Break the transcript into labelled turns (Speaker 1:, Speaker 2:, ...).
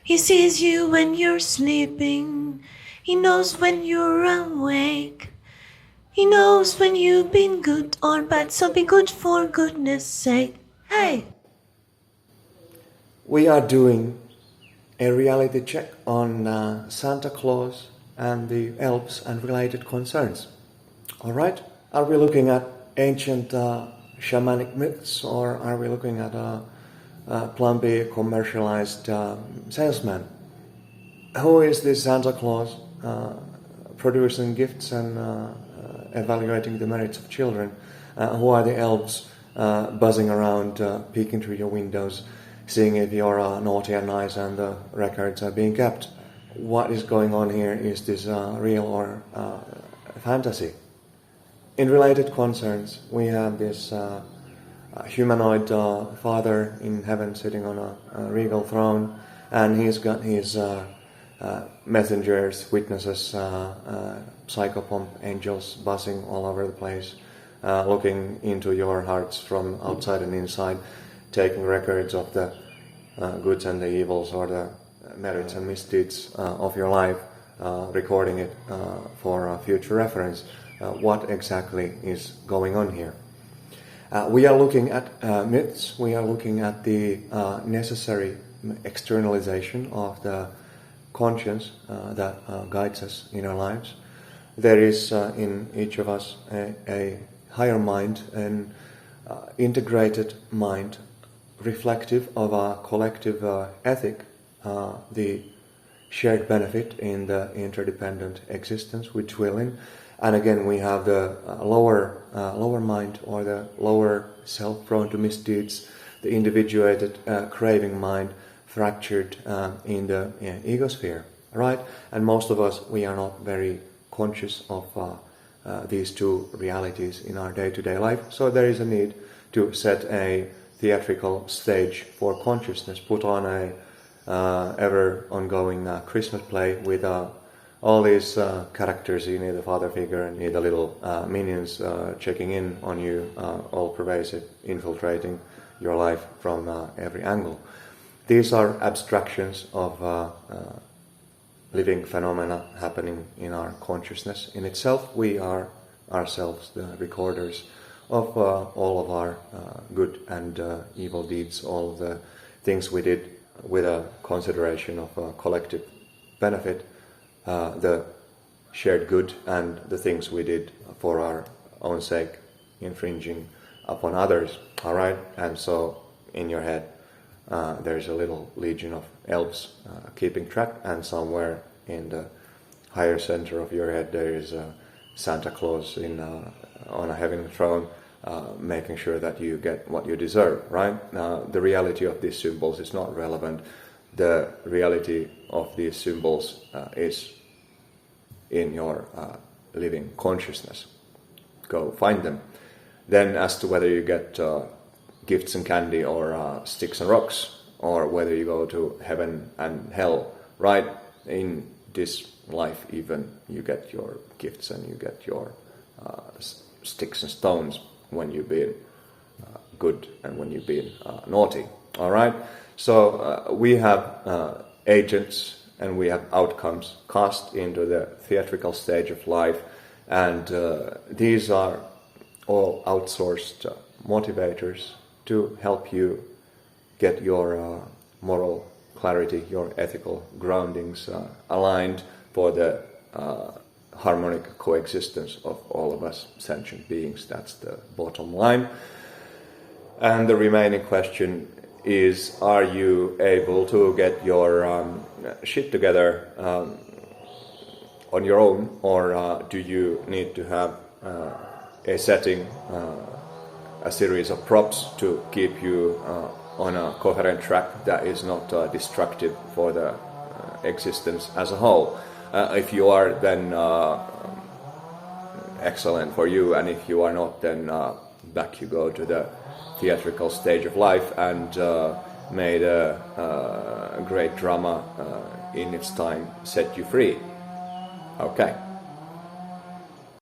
Speaker 1: He sees you when you're sleeping. He knows when you're awake. He knows when you've been good or bad, so be good for goodness sake. Hey!
Speaker 2: We are doing a reality check on Santa Claus and the elves and related concerns. Alright? Are we looking at ancient shamanic myths, or are we looking at a plumpy commercialized salesman? Who is this Santa Claus producing gifts and evaluating the merits of children? Who are the elves buzzing around, peeking through your windows, seeing if you're naughty and nice and the records are being kept? What is going on here? Is this real or fantasy? In related concerns, we have this humanoid father in heaven sitting on a regal throne, and he's got his messengers, witnesses, psychopomp angels buzzing all over the place, looking into your hearts from outside and inside, taking records of the goods and the evils, or the merits and misdeeds of your life, recording it for future reference. What exactly is going on here? We are looking at myths. We are looking at the necessary externalization of the conscience that guides us in our lives. There is in each of us a higher mind, an integrated mind, reflective of a collective ethic, the shared benefit in the interdependent existence we dwell in. And again, we have the lower mind, or the lower self prone to misdeeds, the individuated craving mind, fractured in the egosphere, right? And most of us, we are not very conscious of these two realities in our day-to-day life. So there is a need to set a theatrical stage for consciousness, put on a ever ongoing Christmas play with all these characters. You need a father figure, and you need the little minions checking in on you, all pervasive, infiltrating your life from every angle. These are abstractions of living phenomena happening in our consciousness. In itself, we are ourselves the recorders of all of our good and evil deeds, all of the things we did with a consideration of collective benefit, the shared good, and the things we did for our own sake, infringing upon others. All right? And so in your head, there's a little legion of elves keeping track, and somewhere in the higher center of your head there is Santa Claus on a heavenly throne, making sure that you get what you deserve, right? The reality of these symbols is not relevant. The reality of these symbols is in your living consciousness. Go find them. Then as to whether you get gifts and candy, or sticks and rocks, or whether you go to heaven and hell, right? In this life even, you get your gifts and you get your sticks and stones when you've been good and when you've been naughty, all right? So we have agents and we have outcomes cast into the theatrical stage of life, and these are all outsourced motivators to help you get your moral clarity, your ethical groundings aligned for the harmonic coexistence of all of us sentient beings. That's the bottom line. And the remaining question is, are you able to get your shit together on your own, or do you need to have a setting, a series of props to keep you on a coherent track that is not destructive for the existence as a whole? If you are, then excellent for you, and if you are not, then back you go to the theatrical stage of life, and made a great drama in its time set you free. Okay.